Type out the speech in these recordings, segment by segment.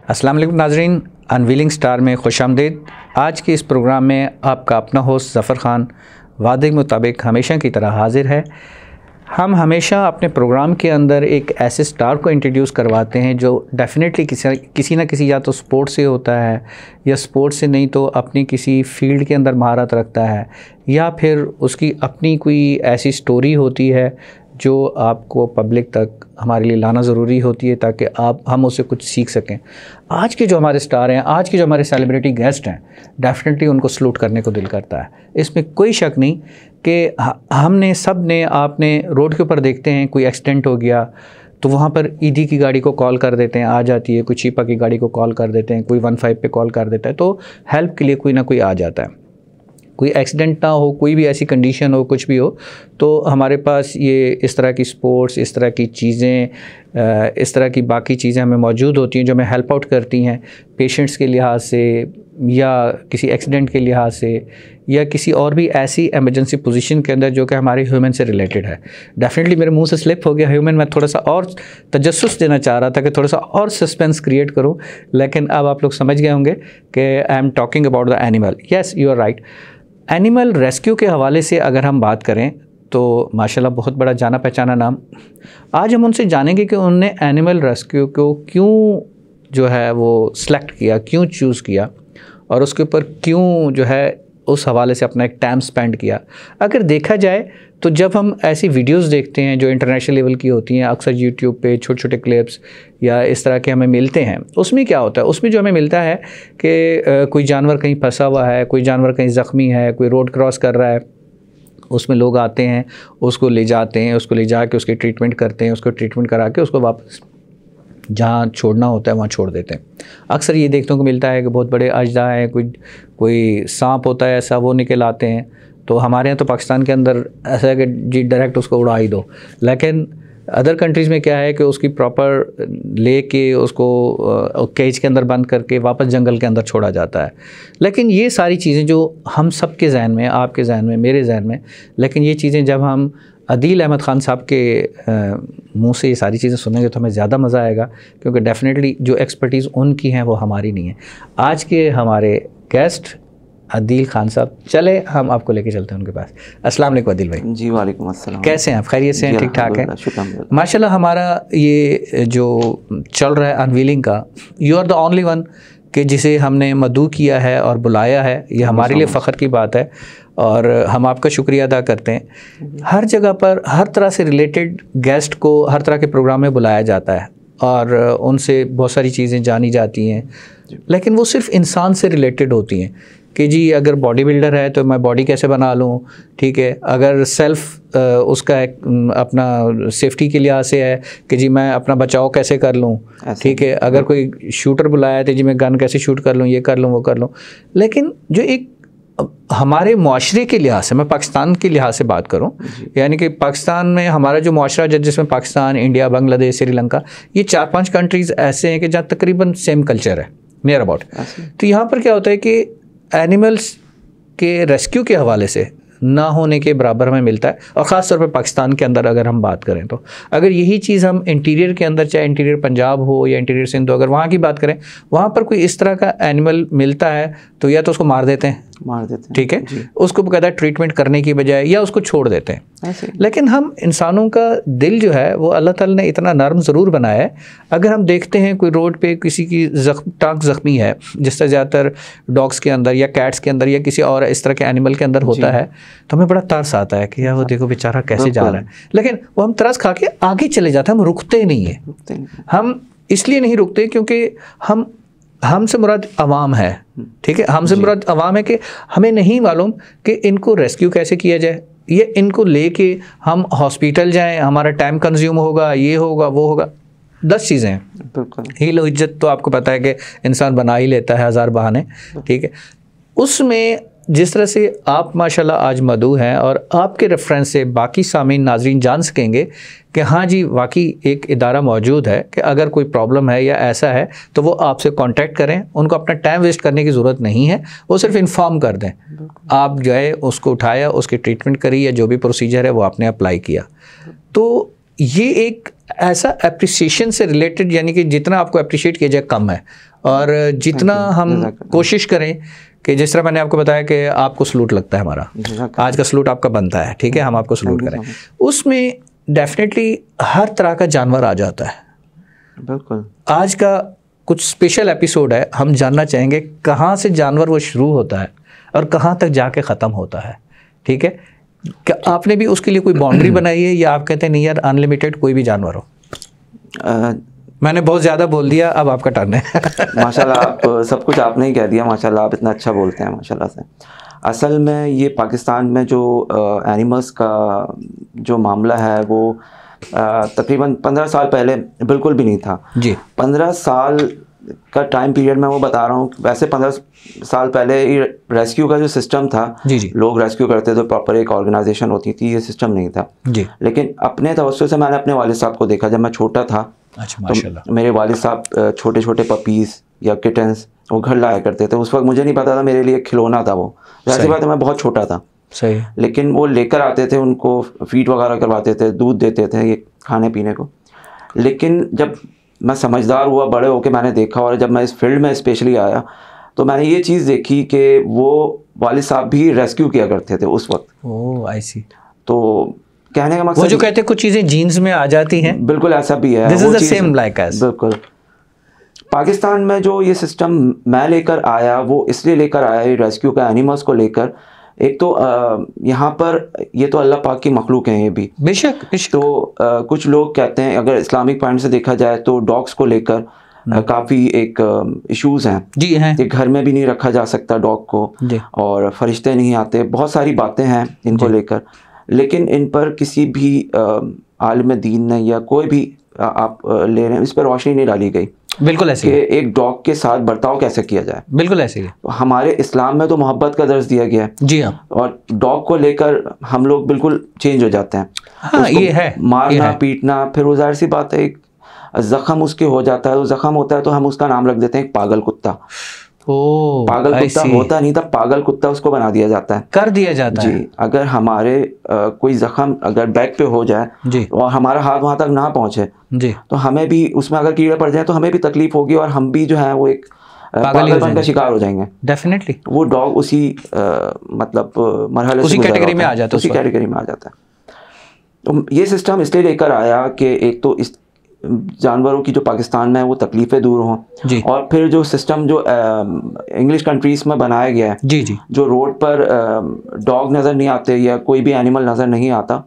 अस्सलाम वालेकुम नाजरीन, अनवीलिंग स्टार में खुशामदीद। आज के इस प्रोग्राम में आपका अपना होस्ट ज़फ़र ख़ान वादे के मुताबिक हमेशा की तरह हाजिर है। हम हमेशा अपने प्रोग्राम के अंदर एक ऐसे स्टार को इंट्रोड्यूस करवाते हैं जो डेफिनेटली किसी न किसी या तो स्पोर्ट से होता है या स्पोर्ट से नहीं तो अपनी किसी फील्ड के अंदर महारत रखता है या फिर उसकी अपनी कोई ऐसी स्टोरी होती है जो आपको पब्लिक तक हमारे लिए लाना ज़रूरी होती है ताकि हम उससे कुछ सीख सकें। आज के जो हमारे स्टार हैं, आज के जो हमारे सेलिब्रिटी गेस्ट हैं, डेफिनेटली उनको सलूट करने को दिल करता है। इसमें कोई शक नहीं कि आपने रोड के ऊपर देखते हैं कोई एक्सीडेंट हो गया तो वहाँ पर ईडी की गाड़ी को कॉल कर देते हैं, आ जाती है। कोई चीपा की गाड़ी को कॉल कर देते हैं, कोई 15 पे कॉल कर देता है, तो हेल्प के लिए कोई ना कोई आ जाता है। कोई एक्सीडेंट ना हो, कोई भी ऐसी कंडीशन हो, कुछ भी हो, तो हमारे पास ये इस तरह की स्पोर्ट्स, इस तरह की चीज़ें, इस तरह की बाकी चीज़ें हमें मौजूद होती हैं जो हमें हेल्प आउट करती हैं पेशेंट्स के लिहाज से या किसी एक्सीडेंट के लिहाज से या किसी और भी ऐसी एमरजेंसी पोजीशन के अंदर जो कि हमारे ह्यूमन से रिलेटेड है। डेफिनेटली मेरे मुंह से स्लिप हो गया ह्यूमन, मैं थोड़ा सा और तजस्सुस देना चाह रहा था कि थोड़ा सा और सस्पेंस क्रिएट करूं, लेकिन अब आप लोग समझ गए होंगे कि I am talking about the animal. Yes, you are right. Animal rescue के हवाले से अगर हम बात करें तो माशाल्लाह बहुत बड़ा जाना पहचाना नाम। आज हम उनसे जानेंगे कि उन्होंने एनिमल रेस्क्यू को क्यों जो है वो सिलेक्ट किया, क्यों चूज़ किया और उसके ऊपर क्यों जो है उस हवाले से अपना एक टाइम स्पेंड किया। अगर देखा जाए तो जब हम ऐसी वीडियोस देखते हैं जो इंटरनेशनल लेवल की होती हैं, अक्सर यूट्यूब पे छोटे छोटे क्लिप्स या इस तरह के हमें मिलते हैं, उसमें क्या होता है, उसमें जो हमें मिलता है कि कोई जानवर कहीं फंसा हुआ है, कोई जानवर कहीं ज़ख्मी है, कोई रोड क्रॉस कर रहा है, उसमें लोग आते हैं, उसको ले जाते हैं, उसको ले जा के उसकी ट्रीटमेंट करते हैं, उसको ट्रीटमेंट करा के उसको वापस जहाँ छोड़ना होता है वहाँ छोड़ देते हैं। अक्सर ये देखने को मिलता है कि बहुत बड़े अजदा हैं, कोई सांप होता है ऐसा, वो निकल आते हैं। तो हमारे यहाँ तो पाकिस्तान के अंदर ऐसा है कि जी डायरेक्ट उसको उड़ा ही दो, लेकिन अदर कंट्रीज़ में क्या है कि उसकी प्रॉपर ले के उसको केज के अंदर बंद करके वापस जंगल के अंदर छोड़ा जाता है। लेकिन ये सारी चीज़ें जो हम सब के जहन में, आपके जहन में, मेरे जहन में, लेकिन ये चीज़ें जब हम अदील अहमद ख़ान साहब के मुंह से ये सारी चीज़ें सुनेंगे तो हमें ज़्यादा मज़ा आएगा, क्योंकि डेफिनेटली जो एक्सपर्टीज़ उनकी हैं वो हमारी नहीं है। आज के हमारे गेस्ट अदील खान साहब, चले हम आपको लेके चलते हैं उनके पास। अस्सलाम वालेकुम अदील भाई। जी वालेकुम अस्सलाम। कैसे हैं आप? खैरियत से हैं? ठीक ठाक हैं? माशाल्लाह। हमारा ये जो चल रहा है अनवीलिंग का, you are the only one कि जिसे हमने मदऊ किया है और बुलाया है, ये हमारे लिए फ़ख्र की बात है और हम आपका शुक्रिया अदा करते हैं। हर जगह पर हर तरह से रिलेटेड गेस्ट को हर तरह के प्रोग्राम में बुलाया जाता है और उनसे बहुत सारी चीज़ें जानी जाती हैं, लेकिन वो सिर्फ इंसान से रिलेटेड होती हैं कि जी अगर बॉडी बिल्डर है तो मैं बॉडी कैसे बना लूँ, ठीक है। अगर सेल्फ उसका अपना सेफ्टी के लिहाज से है कि जी मैं अपना बचाव कैसे कर लूँ, ठीक है। अगर कोई शूटर बुलाया है तो जी मैं गन कैसे शूट कर लूँ, ये कर लूँ, वो कर लूँ। लेकिन जो एक हमारे मुआशरे के लिहाज से, मैं पाकिस्तान के लिहाज से बात करूं, यानी कि पाकिस्तान में हमारा जो मुआशरा जिसमें पाकिस्तान, इंडिया, बांग्लादेश, श्रीलंका, ये 4-5 कंट्रीज़ ऐसे हैं कि जहाँ तकरीबन सेम कल्चर है, नियर अबाउट। तो यहाँ पर क्या होता है कि एनिमल्स के रेस्क्यू के हवाले से ना होने के बराबर हमें मिलता है। और ख़ास तौर पे पाकिस्तान के अंदर अगर हम बात करें तो अगर यही चीज़ हम इंटीरियर के अंदर, चाहे इंटीरियर पंजाब हो या इंटीरियर सिंध हो, अगर वहाँ की बात करें, वहाँ पर कोई इस तरह का एनिमल मिलता है तो या तो उसको मार देते हैं, ठीक है, उसको बकायदा ट्रीटमेंट करने की बजाय, या उसको छोड़ देते हैं। लेकिन हम इंसानों का दिल जो है वो अल्लाह ताला ने इतना नरम ज़रूर बनाया है। अगर हम देखते हैं कोई रोड पे किसी की टांग ज़ख्मी है, जिस तरह ज़्यादातर डॉग्स के अंदर या कैट्स के अंदर या किसी और इस तरह के एनिमल के अंदर होता है, तो हमें बड़ा तरस आता है कि यार वो देखो बेचारा कैसे जा रहा है। लेकिन वो हम तरस खा के आगे चले जाते हैं, हम रुकते नहीं है। हम इसलिए नहीं रुकते क्योंकि हमसे मुराद अवाम है, ठीक है। हमसे मुराद अवाम है कि हमें नहीं मालूम कि इनको रेस्क्यू कैसे किया जाए, ये इनको लेके हम हॉस्पिटल जाएं, हमारा टाइम कंज्यूम होगा, ये होगा, वो होगा, 10 चीज़ें हैं। हील इज्जत तो आपको पता है कि इंसान बना ही लेता है, 1000 बहाने, ठीक है। उसमें जिस तरह से आप माशाल्लाह आज मदऊ हैं और आपके रेफरेंस से बाकी सामीन नाजरीन जान सकेंगे कि हाँ जी वाकई एक इदारा मौजूद है कि अगर कोई प्रॉब्लम है या ऐसा है तो वो आपसे कांटेक्ट करें। उनको अपना टाइम वेस्ट करने की ज़रूरत नहीं है, वो सिर्फ इन्फॉर्म कर दें, आप गए, उसको उठाया, उसकी ट्रीटमेंट करी या जो भी प्रोसीजर है वो आपने अप्लाई किया। तो ये एक ऐसा अप्रिसिएशन से रिलेटेड, यानी कि जितना आपको अप्रिशिएट किया जाए कम है, और जितना हम कोशिश करें कि जिस तरह मैंने आपको बताया कि आपको सलूट लगता है, हमारा आज का सलूट आपका बनता है, ठीक है, हम आपको सलूट करें, उसमें डेफिनेटली हर तरह का जानवर आ जाता है। बिल्कुल। आज का कुछ स्पेशल एपिसोड है, हम जानना चाहेंगे कहाँ से जानवर वो शुरू होता है और कहाँ तक जाके ख़त्म होता है, ठीक है। क्या आपने भी उसके लिए कोई बाउंड्री बनाई है, या आप कहते हैं नहीं यार अनलिमिटेड कोई भी जानवर हो? मैंने बहुत ज़्यादा बोल दिया, अब आपका टर्न है। माशाल्लाह, आप सब कुछ आपने ही कह दिया। माशाल्लाह, आप इतना अच्छा बोलते हैं माशाल्लाह से। असल में ये पाकिस्तान में जो एनिमल्स का जो मामला है वो तकरीबन 15 साल पहले बिल्कुल भी नहीं था जी। 15 साल का टाइम पीरियड मैं वो बता रहा हूँ। वैसे 15 साल पहले रेस्क्यू का जो सिस्टम था, जी। लोग रेस्क्यू करते थे, प्रॉपर एक ऑर्गेनाइजेशन होती थी, ये सिस्टम नहीं था जी। लेकिन अपने तवज्जो से मैंने अपने वालिद साहब को देखा जब मैं छोटा था। अच्छा, माशाल्लाह। तो मेरे वालिद साहब छोटे छोटे पपीज़ या किटन्स वो घर लाया करते थे। उस वक्त मुझे नहीं पता था, मेरे लिए खिलौना था वो। ऐसी बात है, मैं बहुत छोटा था। सही। लेकिन वो लेकर आते थे, उनको फीड वगैरह करवाते थे, दूध देते थे ये खाने पीने को। लेकिन जब मैं समझदार हुआ, बड़े होकर मैंने देखा, और जब मैं इस फील्ड में स्पेशली आया तो मैंने ये चीज़ देखी कि वो वालिद साहब भी रेस्क्यू किया करते थे उस वक्त। ओह, आई सी। तो कहने का मकसद वो जो कहते हैं कुछ चीज़ें जीन्स में आ जाती हैं, बिल्कुल ऐसा भी है। This is the same like S. बिल्कुल। पाकिस्तान में जो ये सिस्टम मैं लेकर आया वो इसलिए लेकर आया, ये रेस्क्यू का एनिमल्स को लेकर। एक तो यहाँ पर ये तो अल्लाह पाक की मखलूक हैं ये भी, बेशक। तो कुछ लोग कहते हैं, अगर इस्लामिक पॉइंट से देखा जाए तो डॉग्स को लेकर काफ़ी एक इश्यूज़ हैं। जी हैं। कि घर में भी नहीं रखा जा सकता डॉग को, और फरिश्ते नहीं आते, बहुत सारी बातें हैं इनको लेकर। लेकिन इन पर किसी भी आलिम दीन ने या कोई भी आप ले रहे हैं, इस पर रोशनी नहीं डाली गई। बिल्कुल ऐसे कि एक डॉग के साथ बर्ताव कैसे किया जाए। बिल्कुल ऐसे ही। हमारे इस्लाम में तो मोहब्बत का दर्ज दिया गया है। जी हाँ। और डॉग को लेकर हम लोग बिल्कुल चेंज हो जाते हैं। हाँ, ये है मारना पीटना, फिर वो जाहिर सी बात है एक जख्म उसके हो जाता है, तो जख्म होता है तो हम उसका नाम रख देते हैं पागल कुत्ता। पागल कुत्ता होता नहीं था, पागल कुत्ता उसको बना दिया जाता है, कर दिया जाता है। जी। अगर हमारे कोई जख्म अगर बैक पे हो जाए जी, और हमारा हाथ वहां तक ना पहुंचे जी, तो हमें भी उसमें अगर कीड़े पड़ जाए तो हमें भी तकलीफ होगी, और हम भी जो है वो एक पागलपन का शिकार हो जाएंगे। डेफिनेटली वो डॉग उसी मतलब मरहले उसी कैटेगरी में आ जाता है, उसी कैटेगरी में आ जाता है। तो ये सिस्टम इसलिए लेकर आया कि एक तो इस जानवरों की जो पाकिस्तान में है वो तकलीफ़ें दूर हों, और फिर जो सिस्टम जो इंग्लिश कंट्रीज़ में बनाया गया है जी जी, जो रोड पर डॉग नज़र नहीं आते या कोई भी एनिमल नज़र नहीं आता,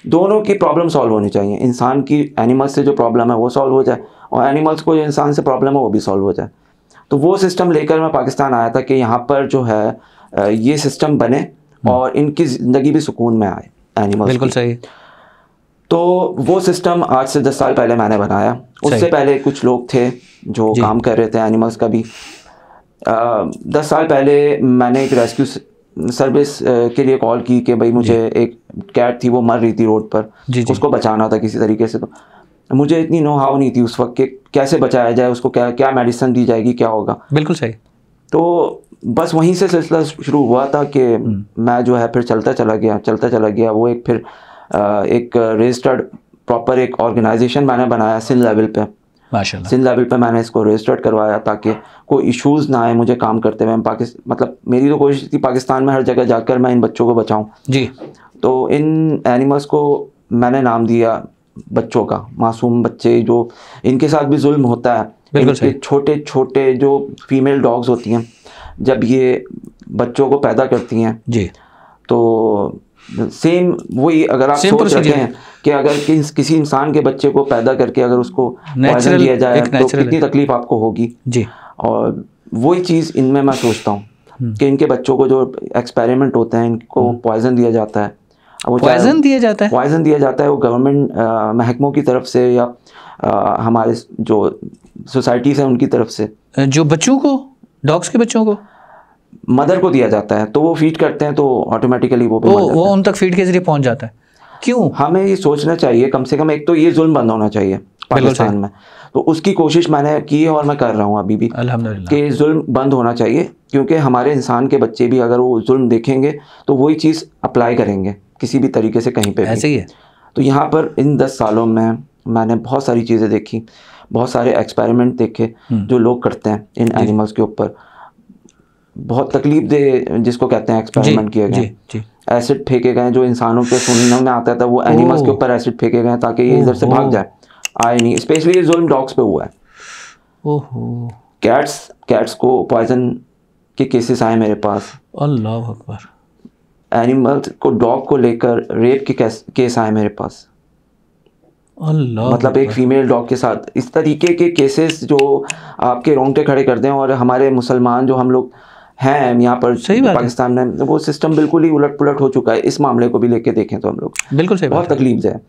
दोनों की प्रॉब्लम सॉल्व होनी चाहिए। इंसान की एनिमल्स से जो प्रॉब्लम है वो सॉल्व हो जाए, और एनिमल्स को जो इंसान से प्रॉब्लम है वो भी सॉल्व हो जाए। तो वो सिस्टम लेकर मैं पाकिस्तान आया था कि यहाँ पर जो है ये सिस्टम बने और इनकी ज़िंदगी भी सुकून में आए एनिमल्स। बिल्कुल सही। तो वो सिस्टम आज से 10 साल पहले मैंने बनाया। उससे पहले कुछ लोग थे जो काम कर रहे थे एनिमल्स का भी। 10 साल पहले मैंने एक रेस्क्यू सर्विस के लिए कॉल की कि भाई मुझे एक कैट थी, वो मर रही थी रोड पर, उसको बचाना था किसी तरीके से। तो मुझे इतनी नो हाउ नहीं थी उस वक्त कि कैसे बचाया जाए उसको, क्या मेडिसिन दी जाएगी, क्या होगा। बिल्कुल सही। तो बस वहीं से सिलसिला शुरू हुआ था कि मैं जो है फिर चलता चला गया। वो एक फिर एक रजिस्टर्ड प्रॉपर एक ऑर्गेनाइजेशन मैंने बनाया सिंध लेवल पे। माशाल्लाह, सिंध लेवल पे मैंने इसको रजिस्टर्ड करवाया ताकि कोई इश्यूज़ ना आए मुझे काम करते हुए। मतलब मेरी तो कोशिश थी पाकिस्तान में हर जगह जाकर मैं इन बच्चों को बचाऊं जी। तो इन एनिमल्स को मैंने नाम दिया बच्चों का, मासूम बच्चे जो इनके साथ भी जुल्म होता है। इनके छोटे छोटे जो फीमेल डॉग्स होती हैं, जब ये बच्चों को पैदा करती हैं जी, तो सेम वही अगर आप सोच रहे हैं कि अगर किसी इंसान के बच्चे को पैदा करके अगर उसको पॉइजन दिया जाए तो कितनी तकलीफ आपको होगी जी। और वही चीज़ इनमें मैं सोचता हूँ कि इनके बच्चों को जो एक्सपेरिमेंट होते हैं इनको पॉइजन दिया जाता है। पॉइजन दिया जाता है वो गवर्नमेंट महकमों की तरफ से या हमारे जो सोसाइटीज़ हैं उनकी तरफ से, जो बच्चों को, डॉग्स के बच्चों को मदर को दिया जाता है। तो वो फीड करते हैं तो ऑटोमेटिकली वो उन तक फीड के जरिए पहुंच जाता है। क्यों? हमें ये सोचना चाहिए कम से कम, एक तो ये जुल्म बंद होना चाहिए पाकिस्तान में। तो उसकी कोशिश मैंने की है और मैं कर रहा हूँ अभी भी अल्हम्दुलिल्लाह कि जुल्म बंद होना चाहिए, क्योंकि हमारे इंसान के बच्चे भी अगर वो जुल्म देखेंगे तो वही चीज़ अप्लाई करेंगे किसी भी तरीके से कहीं पे भी। ऐसे ही है। तो यहाँ पर इन 10 सालों में मैंने बहुत सारी चीज़ें देखी, बहुत सारे एक्सपेरिमेंट देखे जो लोग करते हैं इन एनिमल्स के ऊपर। बहुत तकलीफ दे जिसको कहते हैं एक्सपेरिमेंट किए गए। एसिड फेंके गए जो इंसानों के सुनने में आता था, वो एनिमल्स के ऊपर एसिड फेंके गए ताकि ये इधर से भाग जाए, आए नहीं। स्पेशली ये जुल्म डॉग्स पे हुआ है। ओहो। कैट्स को पॉइजन के केसेस आए मेरे पास। अल्लाह अकबर। एनिमल्स को, डॉग को लेकर रेप के केस आए मेरे पास। अल्लाह, मतलब एक फीमेल डॉग के साथ इस तरीके के केसेस जो आपके रोंगटे खड़े कर दें। और हमारे मुसलमान जो हम लोग हैं यहाँ पर पाकिस्तान में, वो सिस्टम बिल्कुल ही उलट पुलट हो चुका है। इस मामले को भी लेके देखें तो हम लोग बिल्कुल सही, बहुत तकलीफ है।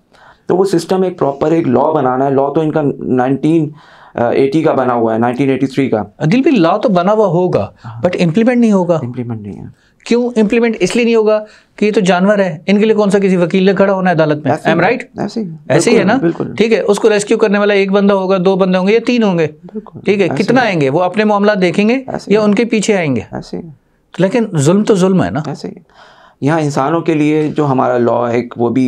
तो वो सिस्टम एक प्रॉपर एक लॉ बनाना है। लॉ तो इनका 1980 का बना हुआ है, 1983 का। दिल भी लॉ तो बना हुआ होगा, बट इम्प्लीमेंट नहीं होगा। इम्प्लीमेंट नहीं है। क्यों इम्प्लीमेंट इसलिए नहीं होगा कि ये तो जानवर है, इनके लिए कौन सा किसी वकील ने खड़ा होना है अदालत में? I am right? ऐसे ही है ना? ठीक है, उसको रेस्क्यू करने वाला एक बंदा होगा, 2 बंदे होंगे या 3 होंगे, ठीक है, कितना आएंगे? वो अपने मामला देखेंगे या उनके पीछे आएंगे? लेकिन जुल्म तो जुल्म है ना। ऐसे ही यहाँ इंसानों के लिए जो हमारा लॉ है वो भी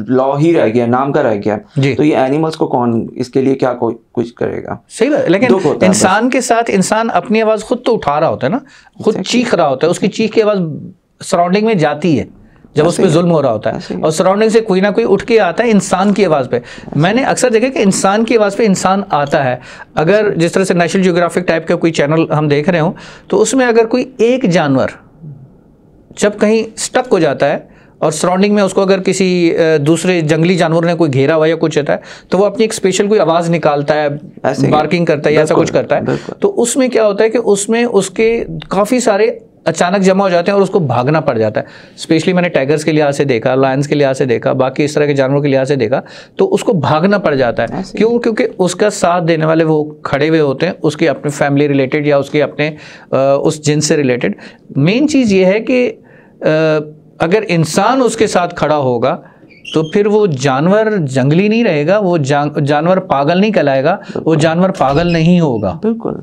लॉ ही रह गया, नाम का रह गया। तो ये एनिमल्स को कौन इसके लिए क्या कुछ करेगा? सही बात। लेकिन इंसान के साथ इंसान अपनी आवाज़ खुद तो उठा रहा होता है ना, खुद चीख रहा होता है, उसकी चीख की आवाज़ सराउंडिंग में जाती है जब उस पर जुल्म हो रहा होता है, और सराउंडिंग से कोई ना कोई उठ के आता है इंसान की आवाज़ पे। मैंने अक्सर देखा कि इंसान की आवाज़ पे इंसान आता है। अगर जिस तरह से नेशनल जियोग्राफिक टाइप का कोई चैनल हम देख रहे हो, तो उसमें अगर कोई एक जानवर जब कहीं स्टक हो जाता है और सराउंडिंग में उसको अगर किसी दूसरे जंगली जानवर ने कोई घेरा हुआ या कुछ होता है, तो वो अपनी एक स्पेशल कोई आवाज़ निकालता है, बार्किंग करता है या ऐसा कुछ करता है। तो उसमें क्या होता है कि उसमें उसके काफ़ी सारे अचानक जमा हो जाते हैं और उसको भागना पड़ जाता है। स्पेशली मैंने टाइगर्स के लिहाज से देखा, लायंस के लिहाज से देखा, बाकी इस तरह के जानवरों के लिहाज से देखा, तो उसको भागना पड़ जाता है। क्यों? क्योंकि उसका साथ देने वाले वो खड़े हुए होते हैं, उसकी अपने फैमिली रिलेटेड या उसके अपने उस जिन्स से रिलेटेड। मेन चीज़ ये है कि अगर इंसान उसके साथ खड़ा होगा तो फिर वो जानवर जंगली नहीं रहेगा, वो जानवर पागल नहीं कहलाएगा, वो जानवर पागल नहीं होगा। बिल्कुल।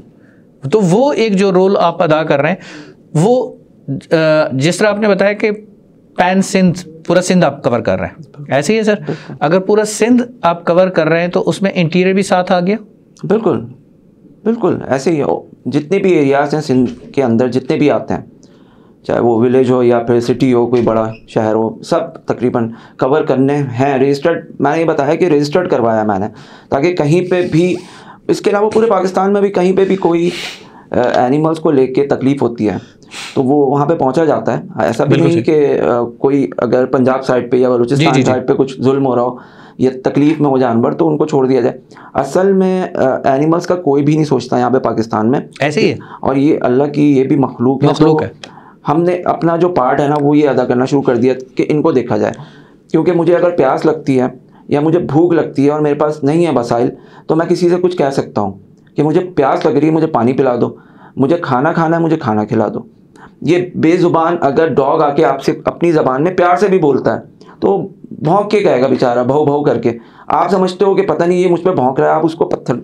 तो वो एक जो रोल आप अदा कर रहे हैं, वो जिस तरह आपने बताया कि पैन सिंध, पूरा सिंध आप कवर कर रहे हैं, ऐसे ही है सर? अगर पूरा सिंध आप कवर कर रहे हैं तो उसमें इंटीरियर भी साथ आ गया? बिल्कुल बिल्कुल, ऐसे ही हो। जितने भी एरियाज हैं सिंध के अंदर, जितने भी आते हैं, चाहे वो विलेज हो या फिर सिटी हो, कोई बड़ा शहर हो, सब तकरीबन कवर करने हैं। रजिस्टर्ड, मैंने ये बताया कि रजिस्टर्ड करवाया मैंने, ताकि कहीं पे भी, इसके अलावा पूरे पाकिस्तान में भी कहीं पे भी कोई एनिमल्स को लेके तकलीफ़ होती है तो वो वहाँ पे पहुँचा जाता है। ऐसा भी नहीं कि कोई अगर पंजाब साइड पे या बलूचिस्तान साइड पे कुछ जुल्म हो रहा हो या तकलीफ़ में हो जानवर तो उनको छोड़ दिया जाए। असल में एनिमल्स का कोई भी नहीं सोचता यहाँ पे पाकिस्तान में, ऐसे ही है। और ये अल्लाह की ये भी मखलूक है। हमने अपना जो पार्ट है ना वो ये अदा करना शुरू कर दिया कि इनको देखा जाए। क्योंकि मुझे अगर प्यास लगती है या मुझे भूख लगती है और मेरे पास नहीं है वसाइल, तो मैं किसी से कुछ कह सकता हूँ कि मुझे प्यास लग रही है, मुझे पानी पिला दो, मुझे खाना खाना है, मुझे खाना खिला दो। ये बेज़ुबान अगर डॉग आके आपसे अपनी ज़बान में प्यार से भी बोलता है तो भौंक के कहेगा बेचारा, भौ भौ करके। आप समझते हो कि पता नहीं ये मुझ पर भौंक रहा है, आप उसको पत्थर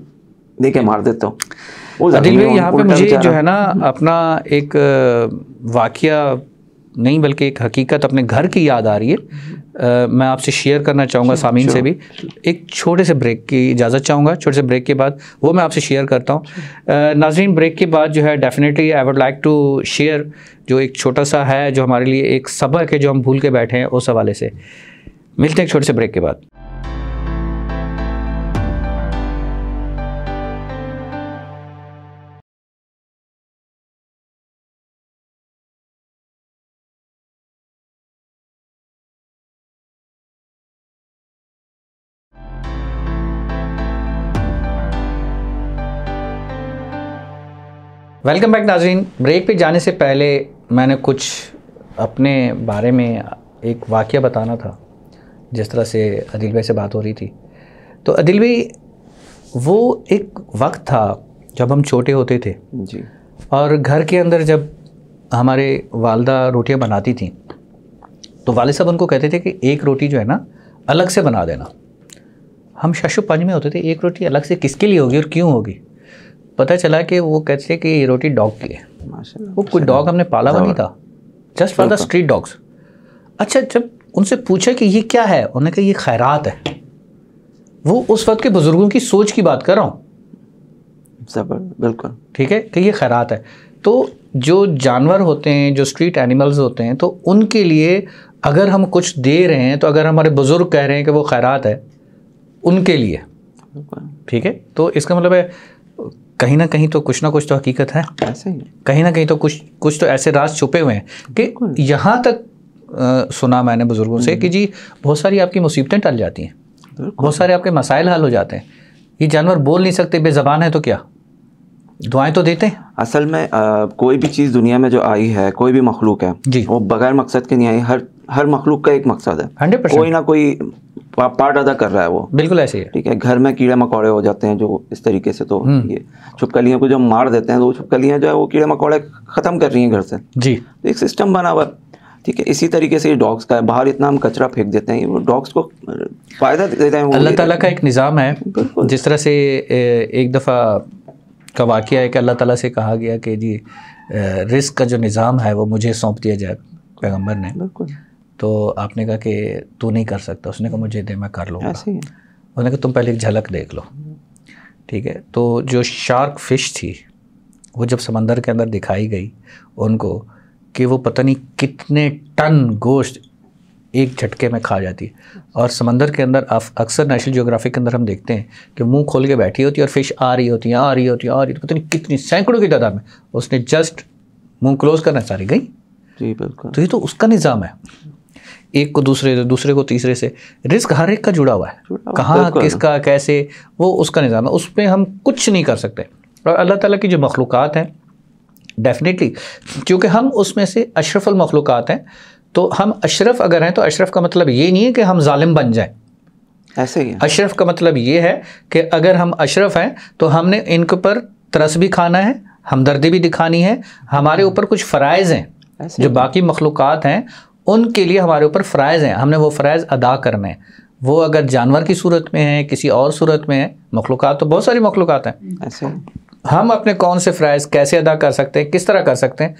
दे के मार देते हो। आदिल भाई, यहाँ पे मुझे जो है ना अपना एक वाकया नहीं बल्कि एक हकीकत अपने घर की याद आ रही है। मैं आपसे शेयर करना चाहूँगा, सामीन से भी। एक छोटे से ब्रेक की इजाज़त चाहूँगा। छोटे से ब्रेक के बाद वो मैं आपसे शेयर करता हूँ। नाज़रीन, ब्रेक के बाद जो है definitely I would like to share जो एक छोटा सा है जो हमारे लिए एक सबक है जो हम भूल के बैठे हैं, उस हवाले से। मिलते हैं एक छोटे से ब्रेक के बाद। वेलकम बैक नाज़रीन। ब्रेक पे जाने से पहले मैंने कुछ अपने बारे में एक वाक़या बताना था। जिस तरह से आदिल भाई से बात हो रही थी, तो आदिल भाई, वो एक वक्त था जब हम छोटे होते थे जी, और घर के अंदर जब हमारे वालदा रोटियां बनाती थी तो वालिद साहब उनको कहते थे कि एक रोटी जो है ना अलग से बना देना। हम शशु पंज में होते थे, एक रोटी अलग से किसके लिए होगी और क्यों होगी? पता चला कि वो कहते थे कि ये रोटी डॉग की है। वो कोई डॉग हमने पाला हुआ नहीं था, just for the street dogs. अच्छा, जब उनसे पूछा कि ये क्या है, उन्होंने कहा ये खैरात है। वो उस वक्त के बुजुर्गों की सोच की बात कर रहा हूँ। बिल्कुल ठीक है कि ये खैरात है। तो जो जानवर होते हैं, जो स्ट्रीट एनिमल्स होते हैं, तो उनके लिए अगर हम कुछ दे रहे हैं, तो अगर हमारे बुजुर्ग कह रहे हैं कि वो खैरात है उनके लिए, ठीक है, तो इसका मतलब है कहीं ना कहीं तो कुछ ना कुछ तो हकीकत है, ऐसे ही कहीं ना कहीं तो कुछ तो ऐसे राज छुपे हुए हैं कि यहाँ तक सुना मैंने बुजुर्गों से कि जी बहुत सारी आपकी मुसीबतें टल जाती हैं, बहुत सारे आपके मसाइल हल हो जाते हैं। ये जानवर बोल नहीं सकते, बेज़बान है, तो क्या दुआएं तो देते हैं। असल में कोई भी चीज़ दुनिया में जो आई है, कोई भी मखलूक है जी, वो बगैर मकसद के नहीं आई। हर मखलूक का एक मकसद है, 100%। कोई ना कोई पार्ट अदा कर रहा है वो, बिल्कुल ऐसे ही है। ठीक है। घर में कीड़े मकोड़े हो जाते हैं जो इस तरीके से, तो ये छिपकलियों को जो मार देते हैं तो वो छिपकलियाँ जो है वो कीड़े मकोड़े ख़त्म कर रही हैं घर से। जी, तो एक सिस्टम बना हुआ है, ठीक है। इसी तरीके से ये डॉग्स का है, बाहर इतना हम कचरा फेंक देते हैं, वो डॉग्स को फ़ायदा देते हैं। अल्लाह ताला का एक निज़ाम है। जिस तरह से एक दफ़ा का वाक़या है कि अल्लाह ताला से कहा गया कि जी रिस्क का जो निज़ाम है वो मुझे सौंप दिया जाए, पैगंबर ने। बिल्कुल। तो आपने कहा कि तू नहीं कर सकता, उसने कहा मुझे दे, मैं कर लूँगा। ऐसे ही उन्होंने कहा तुम पहले एक झलक देख लो, ठीक है। तो जो शार्क फिश थी वो जब समंदर के अंदर दिखाई गई उनको कि वो पता नहीं कितने टन गोश्त एक झटके में खा जाती है। और समंदर के अंदर अक्सर नेशनल ज्योग्राफिक के अंदर हम देखते हैं कि मुंह खोल के बैठी होती है और फिश आ रही होती है, पता नहीं कितनी सैकड़ों की तादाद में, उसने जस्ट मुंह क्लोज करना सारी गई। जी बिल्कुल। तो ये तो उसका निज़ाम है, एक को दूसरे को तीसरे से, रिस्क हर एक का जुड़ा हुआ है, कहाँ किसका कैसे, वो उसका निज़ाम है, उस पर हम कुछ नहीं कर सकते। और अल्लाह ताला की जो मखलूक़ात हैं डेफिनेटली, क्योंकि हम उसमें से अशरफुल मखलूक़ात हैं, तो हम अशरफ अगर हैं तो अशरफ का मतलब ये नहीं है कि हम जालिम बन जाएं। ऐसे ही है। अशरफ का मतलब ये है कि अगर हम अशरफ हैं तो हमने इनके ऊपर तरस भी खाना है, हमदर्दी भी दिखानी है, हमारे ऊपर कुछ फ़राइज़ हैं जो बाकी मखलूक़ात हैं उनके लिए हमारे ऊपर फ़राइज़ हैं, हमने वो फ़राइज़ अदा करने हैं। वो अगर जानवर की सूरत में है, किसी और सूरत में है, मखलूक़ात तो बहुत सारी मखलूक़ात हैं, ऐसे हम अपने कौन से फ़राइज़ कैसे अदा कर सकते हैं, किस तरह कर सकते हैं,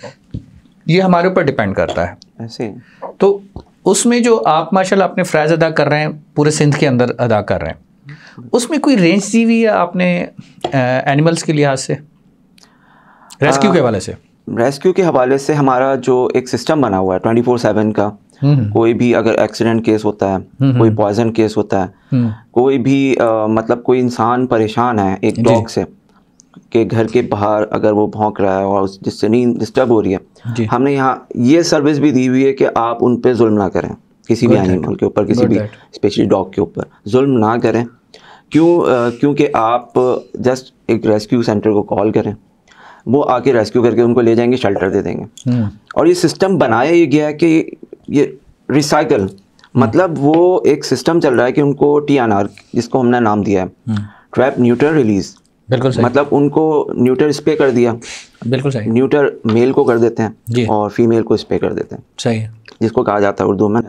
ये हमारे ऊपर डिपेंड करता है। ऐसे। तो उसमें जो आप माशाल्लाह अपने फ़राइज़ अदा कर रहे हैं, पूरे सिंध के अंदर अदा कर रहे हैं, उसमें कोई रेंज दी हुई है आपने एनिमल्स के लिहाज से, रेस्क्यू के हवाले से? रेस्क्यू के हवाले से हमारा जो एक सिस्टम बना हुआ है 24/7 का, कोई भी अगर एक्सीडेंट केस होता है, कोई पॉइजन केस होता है, कोई भी मतलब कोई इंसान परेशान है एक डॉग से कि घर के बाहर अगर वो भौंक रहा है और जिससे नींद डिस्टर्ब हो रही है, हमने यहाँ ये सर्विस भी दी हुई है कि आप उन पे जुल्म ना करें, किसी भी एनिमल के ऊपर, किसी भी स्पेशली डॉग के ऊपर जुल्म ना करें। क्योंकि आप जस्ट एक रेस्क्यू सेंटर को कॉल करें, वो आके रेस्क्यू करके उनको ले जाएंगे, शेल्टर दे देंगे। और ये सिस्टम बनाया ये गया है कि ये रिसाइकल, मतलब वो एक सिस्टम चल रहा है कि उनको TNR, जिसको हमने नाम दिया है ट्रैप न्यूटर रिलीज, बिल्कुल सही, मतलब उनको न्यूटर स्प्रे कर दिया, बिल्कुल सही, न्यूटर मेल को कर देते हैं और फीमेल को स्प्रे कर देते हैं, सही, जिसको कहा जाता है उर्दू में,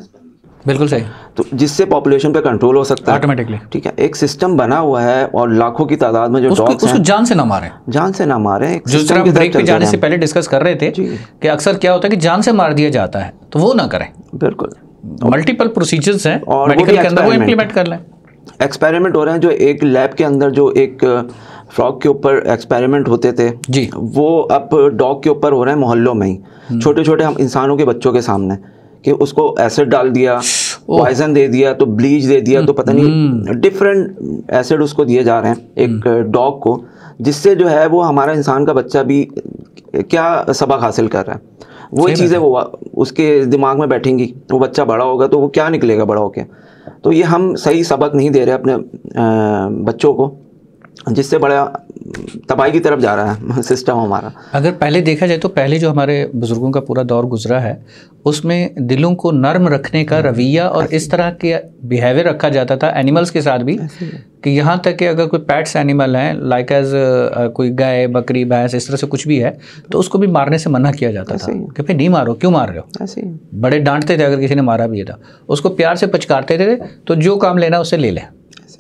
बिल्कुल सही, तो जिससे पॉपुलेशन पे कंट्रोल हो सकता है ऑटोमेटिकली। ठीक है, एक सिस्टम बना हुआ है और लाखों की तादाद में जो डॉग्स हैं उसको जान से ना मारें, जान से ना मारें। जिस तरह हम ब्रेक पे जाने से पहले डिस्कस कर रहे थे कि अक्सर क्या होता है कि जान से मार दिया जाता है, तो वो ना करें। बिल्कुल, मल्टीपल प्रोसीजर्स हैं और मेडिकल के अंदर, वो इम्प्लीमेंट कर लें। एक्सपेरिमेंट हो रहे हैं, जो एक लैब के अंदर जो एक फ्रॉग के ऊपर एक्सपेरिमेंट होते थे जी, वो अब डॉग के ऊपर हो रहे हैं मोहल्लों में ही, छोटे छोटे हम इंसानों के बच्चों के सामने, कि उसको एसिड डाल दिया, पॉइजन दे दिया, तो ब्लीच दे दिया, तो पता नहीं डिफरेंट एसिड उसको दिए जा रहे हैं एक डॉग को, जिससे जो है वो हमारा इंसान का बच्चा भी क्या सबक हासिल कर रहा है, वही चीज़ें वो उसके दिमाग में बैठेंगी, वो बच्चा बड़ा होगा तो वो क्या निकलेगा बड़ा होके। तो ये हम सही सबक नहीं दे रहे अपने बच्चों को, जिससे बड़ा तबाही की तरफ जा रहा है सिस्टम हमारा। अगर पहले देखा जाए तो पहले जो हमारे बुजुर्गों का पूरा दौर गुजरा है उसमें दिलों को नर्म रखने का रवैया और इस तरह के बिहेवियर रखा जाता था एनिमल्स के साथ भी, कि यहाँ तक कि अगर कोई पेट्स एनिमल हैं लाइक एज कोई गाय, बकरी, भैंस, इस तरह से कुछ भी है तो उसको भी मारने से मना किया जाता था कि भाई नहीं मारो, क्यों मार रहे हो। ऐसे बड़े डांटते थे अगर किसी ने मारा भी था, उसको प्यार से पचकारते थे, तो जो काम लेना उससे ले ले,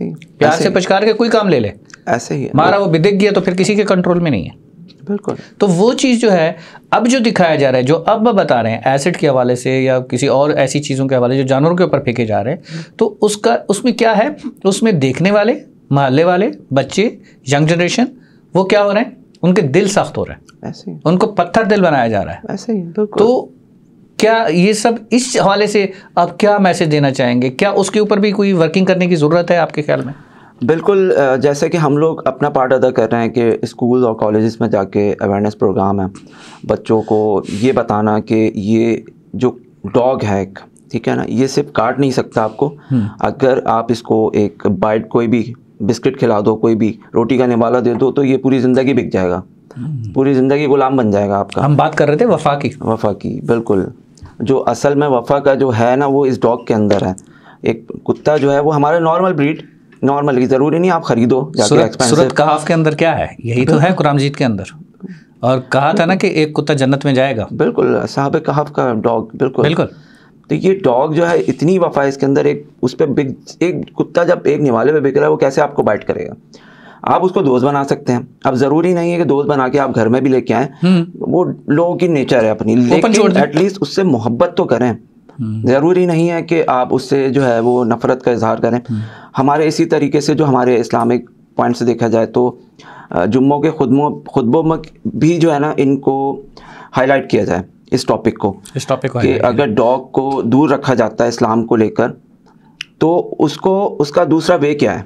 प्यार से पचकार के कोई काम ले ले। ऐसे ही मारा वो बिदिक गया तो फिर किसी के कंट्रोल में नहीं है। बिल्कुल। तो वो चीज़ जो है अब जो दिखाया जा रहा है, जो अब बता रहे हैं एसिड के हवाले से या किसी और ऐसी चीज़ों के हवाले जो जानवरों के ऊपर फेंके जा रहे हैं, तो उसमें क्या है, उसमें देखने वाले मोहल्ले वाले बच्चे, यंग जनरेशन, वो क्या हो रहे हैं, उनके दिल सख्त हो रहे हैं, ऐसे ही उनको पत्थर दिल बनाया जा रहा है। ऐसे ही बिल्कुल। तो क्या ये सब इस हवाले से आप क्या मैसेज देना चाहेंगे? क्या उसके ऊपर भी कोई वर्किंग करने की ज़रूरत है आपके ख्याल में? बिल्कुल, जैसे कि हम लोग अपना पार्ट अदा कर रहे हैं कि स्कूल और कॉलेजेस में जाके अवेयरनेस प्रोग्राम है, बच्चों को ये बताना कि ये जो डॉग है, ठीक है ना, ये सिर्फ काट नहीं सकता आपको। अगर आप इसको एक बाइट, कोई भी बिस्किट खिला दो, कोई भी रोटी का निवाला दे दो, तो ये पूरी ज़िंदगी बिक जाएगा, पूरी ज़िंदगी गुलाम बन जाएगा आपका। हम बात कर रहे थे वफ़ा की। बिल्कुल। जो असल में वफ़ा का जो है ना, वो इस डॉग के अंदर है। एक कुत्ता जो है वो हमारा नॉर्मल ब्रीड, नॉर्मल, ज़रूरी नहीं आप खरीदो जाके एक्सपेंसिव। सूरत कहाफ के अंदर क्या है, यही तो है कुरान मजीद के अंदर, और कहा था ना कि एक कुत्ता जन्नत में जाएगा। बिल्कुल, साहब कहाफ का डॉग। बिल्कुल। तो ये डॉग जो है, इतनी वफा है इसके अंदर। उस पर एक कुत्ता जब एक निवाले पे बिक रहा है, वो कैसे आपको बाइट करेगा? आप उसको दोस्त बना सकते हैं। अब ज़रूरी नहीं है कि दोस्त बना के आप घर में भी लेके आएँ, वो लोगों की नेचर है अपनी, लेकिन एटलीस्ट उससे मोहब्बत तो करें। ज़रूरी नहीं है कि आप उससे जो है वो नफ़रत का इजहार करें। हमारे इसी तरीके से जो हमारे इस्लामिक पॉइंट से देखा जाए तो जुम्मों के खुतबों में भी जो है ना, इनको हाईलाइट किया जाए इस टॉपिक को कि अगर डॉग को दूर रखा जाता है इस्लाम को लेकर, तो उसका दूसरा वे क्या है,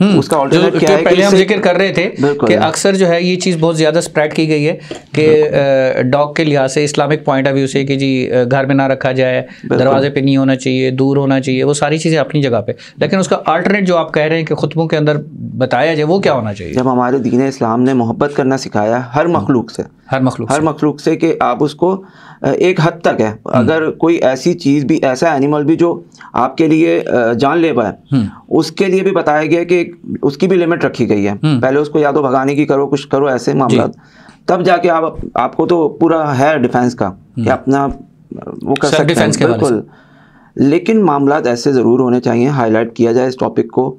उसका ऑल्टरनेट क्या है। पहले हम जिक्र कर रहे थे कि अक्सर जो है ये चीज़ बहुत ज़्यादा स्प्रेड की गई है कि डॉग के लिहाज से, इस्लामिक पॉइंट ऑफ व्यू से, कि जी घर में ना रखा जाए, दरवाजे पे नहीं होना चाहिए, दूर होना चाहिए, वो सारी चीज़ें अपनी जगह पे, लेकिन उसका अल्टरनेट जो आप कह रहे हैं कि खुतबों के अंदर बताया जाए, वो क्या होना चाहिए? जब हमारे दीन इस्लाम ने मोहब्बत करना सिखाया हर मखलूक से, हर मखलूक से, कि आप उसको एक हद तक है, अगर कोई ऐसी चीज़ भी, ऐसा एनिमल भी जो आपके लिए जानलेवा है, उसके लिए भी बताया गया कि उसकी भी लिमिट रखी गई है। पहले उसको या तो भगाने की करो, कुछ करो ऐसे मामला, तब जाके आपको तो पूरा है डिफेंस का कि अपना वो कर सकते हैं। बिल्कुल। लेकिन मामला ऐसे ज़रूर होने चाहिए, हाईलाइट किया जाए इस टॉपिक को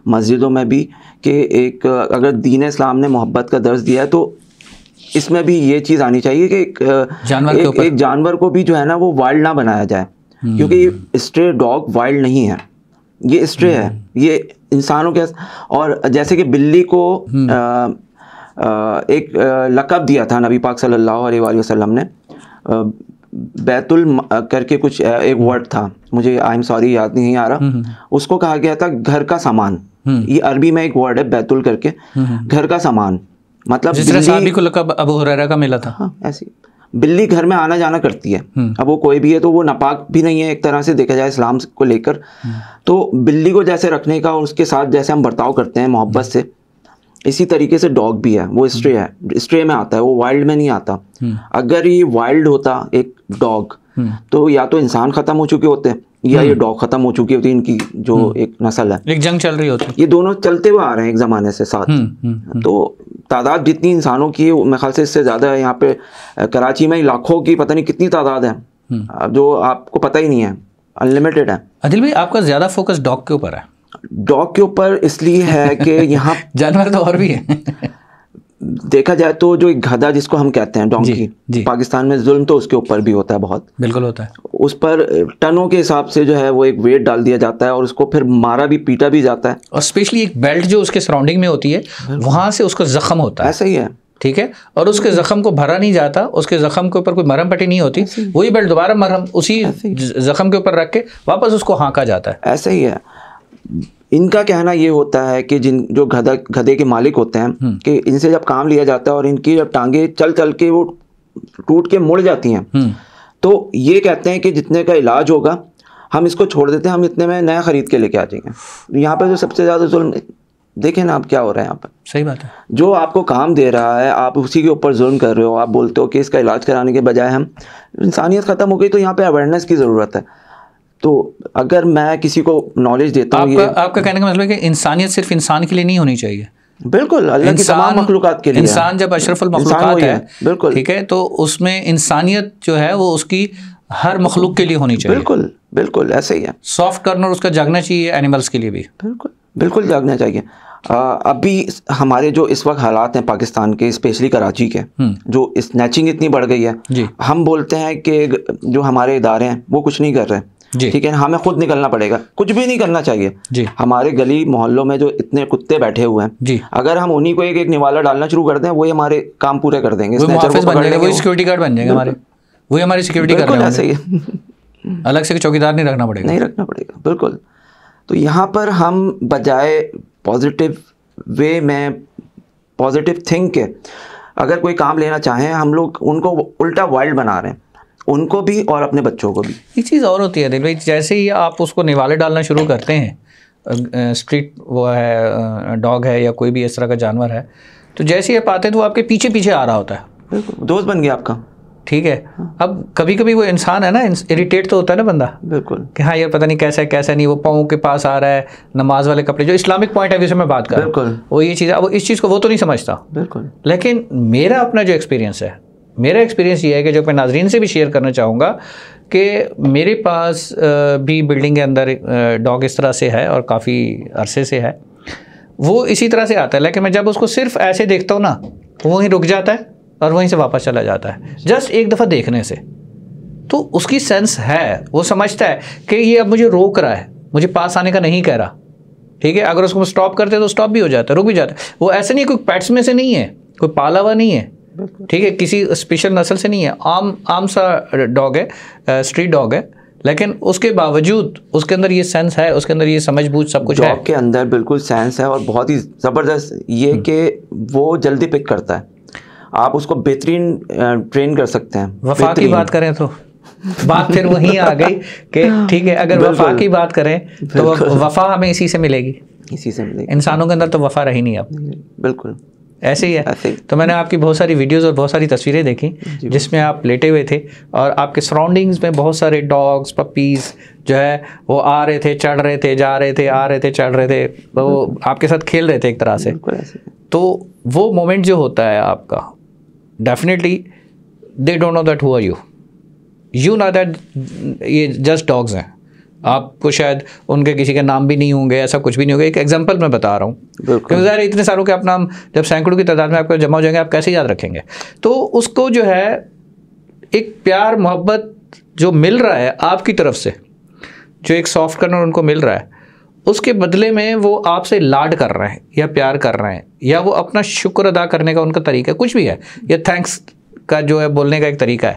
मस्जिदों में भी, कि एक अगर दीन इस्लाम ने मोहब्बत का दर्ज दिया है तो इसमें भी ये चीज़ आनी चाहिए कि एक जानवर को भी जो है ना वो वाइल्ड ना बनाया जाए, क्योंकि स्ट्रे डॉग वाइल्ड नहीं है, ये स्ट्रे है, ये इंसानों के। और जैसे कि बिल्ली को एक लक़ब दिया था नबी पाक सल्लल्लाहु अलैहि वसल्लम ने, बैतुल करके कुछ एक वर्ड था, मुझे आई एम सॉरी याद नहीं आ रहा, उसको कहा गया था घर का सामान। ये अरबी में एक वर्ड है बैतुल करके, घर का सामान, मतलब जिस तरह साहबी को लक़ब अबू हुरैरा का मिला था। हाँ, ऐसी बिल्ली घर में आना जाना करती है। अब वो कोई भी है तो वो नापाक भी नहीं है एक तरह से देखा जाए इस्लाम को लेकर। तो बिल्ली को जैसे रखने का और उसके साथ जैसे हम बर्ताव करते हैं मोहब्बत से, इसी तरीके से डॉग भी है, वो स्ट्रे है, स्ट्रे में आता है, वो वाइल्ड में नहीं आता। अगर ये वाइल्ड होता एक डॉग, तो या तो इंसान ख़त्म हो चुके होते या ये डॉग ख़त्म हो चुकी होती, इनकी जो एक नस्ल है, एक जंग चल रही होती। ये दोनों चलते हुए आ रहे हैं एक ज़माने से साथ। तो तादाद जितनी इंसानों की है, मेरे ख्याल से इससे ज़्यादा है। यहाँ पे कराची में लाखों की पता नहीं कितनी तादाद है, जो आपको पता ही नहीं है, अनलिमिटेड है। आदिल भाई, आपका ज़्यादा फोकस डॉग के ऊपर है। डॉग के ऊपर इसलिए है कि यहाँ जानवर तो और भी है। देखा जाए तो जो एक गधा जिसको हम कहते हैं डोंकी, पाकिस्तान में जुल्म तो उसके ऊपर भी होता है, बहुत बिल्कुल होता है। उस पर टनों के हिसाब से जो है वो एक वेट डाल दिया जाता है और उसको फिर मारा भी पीटा भी जाता है। और स्पेशली एक बेल्ट जो उसके सराउंडिंग में होती है, वहाँ से उसको जख्म होता है। ऐसा ही है, ठीक है। और उसके जख्म को भरा नहीं जाता, उसके जख्म के ऊपर कोई मरहम पट्टी नहीं होती, वही बेल्ट दोबारा मरहम उसी जख्म के ऊपर रख के वापस उसको हाँका जाता है। ऐसा ही है। इनका कहना ये होता है कि जो गधे के मालिक होते हैं कि इनसे जब काम लिया जाता है और इनकी जब टांगे चल चल के वो टूट के मुड़ जाती हैं, तो ये कहते हैं कि जितने का इलाज होगा हम इसको छोड़ देते हैं, हम इतने में नया खरीद के लेके आ जाएंगे। यहाँ पे जो सबसे ज़्यादा जुल्म देखें ना, आप क्या हो रहा है यहाँ पर। सही बात है। जो आपको काम दे रहा है आप उसी के ऊपर जुल्म कर रहे हो। आप बोलते हो कि इसका इलाज कराने के बजाय हम, इंसानियत ख़त्म हो गई। तो यहाँ पे अवेयरनेस की ज़रूरत है। तो अगर मैं किसी को नॉलेज देता हूँ, आपका कहने का मतलब है कि इंसानियत सिर्फ इंसान के लिए नहीं होनी चाहिए। बिल्कुल, अल्लाह की तमाम मखलूक़ात के लिए। इंसान जब अशरफुल मखलूक़ात है, बिल्कुल ठीक है, तो उसमें इंसानियत जो है वो उसकी हर मखलूक के लिए होनी चाहिए। बिल्कुल बिल्कुल ऐसे ही है। सॉफ्ट कॉर्नर उसका जागना चाहिए, एनिमल्स के लिए भी। बिल्कुल बिल्कुल जागना चाहिए। अभी हमारे जो इस वक्त हालात हैं पाकिस्तान के, स्पेशली कराची के, जो स्नैचिंग इतनी बढ़ गई है, हम बोलते हैं कि जो हमारे इदारे हैं वो कुछ नहीं कर रहे, ठीक है, हमें खुद निकलना पड़ेगा। कुछ भी नहीं करना चाहिए। हमारे गली मोहल्लों में जो इतने कुत्ते बैठे हुए हैं, अगर हम उन्हीं को एक एक निवाला डालना शुरू कर दें, वही हमारे काम पूरे कर देंगे। वही सिक्योरिटी गार्ड बन जाएंगे हमारे, वही हमारी सिक्योरिटी कर रहे हैं। ऐसे ही अलग से चौकीदार नहीं रखना पड़ेगा। बिल्कुल। तो यहाँ पर हम बजाय पॉजिटिव वे में, पॉजिटिव थिंक के अगर कोई काम लेना चाहें, हम लोग उनको उल्टा वाइल्ड बना रहे हैं, उनको भी और अपने बच्चों को भी। एक चीज़ और होती है दिल भाई, जैसे ही आप उसको निवाले डालना शुरू करते हैं, स्ट्रीट वो है, डॉग है या कोई भी इस तरह का जानवर है, तो जैसे ही आप आते हैं तो वो आपके पीछे पीछे आ रहा होता है। बिल्कुल, दोस्त बन गया आपका। ठीक है। अब कभी कभी वो इंसान है ना, इरिटेट तो होता है ना बंदा, बिल्कुल, कि हाँ यार पता नहीं कैसा है कैसा नहीं, वो पाँव के पास आ रहा है, नमाज वाले कपड़े, जो इस्लामिक पॉइंट है जिसमें मैं बात कर रहा हूँ, वो ये चीज़, अब इस चीज़ को वो तो नहीं समझता। बिल्कुल। लेकिन मेरा अपना जो एक्सपीरियंस है, मेरा एक्सपीरियंस ये है कि जो मैं नाजरीन से भी शेयर करना चाहूँगा कि मेरे पास भी बिल्डिंग के अंदर डॉग इस तरह से है और काफ़ी अरसे से है, वो इसी तरह से आता है, लेकिन मैं जब उसको सिर्फ ऐसे देखता हूँ ना, वो वहीं रुक जाता है और वहीं से वापस चला जाता है, जस्ट एक दफ़ा देखने से। तो उसकी सेंस है, वो समझता है कि ये अब मुझे रोक रहा है, मुझे पास आने का नहीं कह रहा। ठीक है, अगर उसको स्टॉप करते तो स्टॉप भी हो जाता है, रुक भी जाता है। वो ऐसे नहीं, कोई पेट्स में से नहीं है, कोई पाला हुआ नहीं है, ठीक है, किसी स्पेशल नस्ल से नहीं है, आम सा डॉग है, स्ट्रीट डॉग है, लेकिन उसके बावजूद उसके अंदर ये सेंस है, उसके अंदर ये समझ बूझ सब कुछ है। डॉग के अंदर बिल्कुल सेंस है और बहुत ही ज़बरदस्त ये कि वो जल्दी पिक करता है। आप उसको बेहतरीन ट्रेन कर सकते हैं। वफा की बात करें तो बात फिर वहीं आ गई कि ठीक है, अगर वफा की बात करें तो वफा हमें इसी से मिलेगी, इंसानों के अंदर तो वफा रही नहीं अब। बिल्कुल ऐसे ही है। तो मैंने आपकी बहुत सारी वीडियोस और बहुत सारी तस्वीरें देखी जिसमें आप लेटे हुए थे और आपके सराउंडिंग्स में बहुत सारे डॉग्स, पपीज़ जो है वो आ रहे थे, चढ़ रहे थे, जा रहे थे, आ रहे थे, चढ़ रहे थे, वो आपके साथ खेल रहे थे एक तरह से। तो वो मोमेंट जो होता है आपका, definitely they don't know that who are you know that ये जस्ट डॉग्स हैं। आपको शायद उनके किसी के नाम भी नहीं होंगे, ऐसा कुछ भी नहीं होगा। एक एग्जांपल मैं बता रहा हूँ, क्योंकि ज़ाहिर इतने सारों के आप नाम जब सैकड़ों की तादाद में आपको जमा हो जाएंगे, आप कैसे याद रखेंगे। तो उसको जो है एक प्यार मोहब्बत जो मिल रहा है आपकी तरफ से, जो एक सॉफ्ट कॉर्नर उनको मिल रहा है, उसके बदले में वो आपसे लाड कर रहे हैं या प्यार कर रहे हैं, या वो अपना शुक्र अदा करने का उनका तरीका कुछ भी है, या थैंक्स का जो है बोलने का एक तरीका है।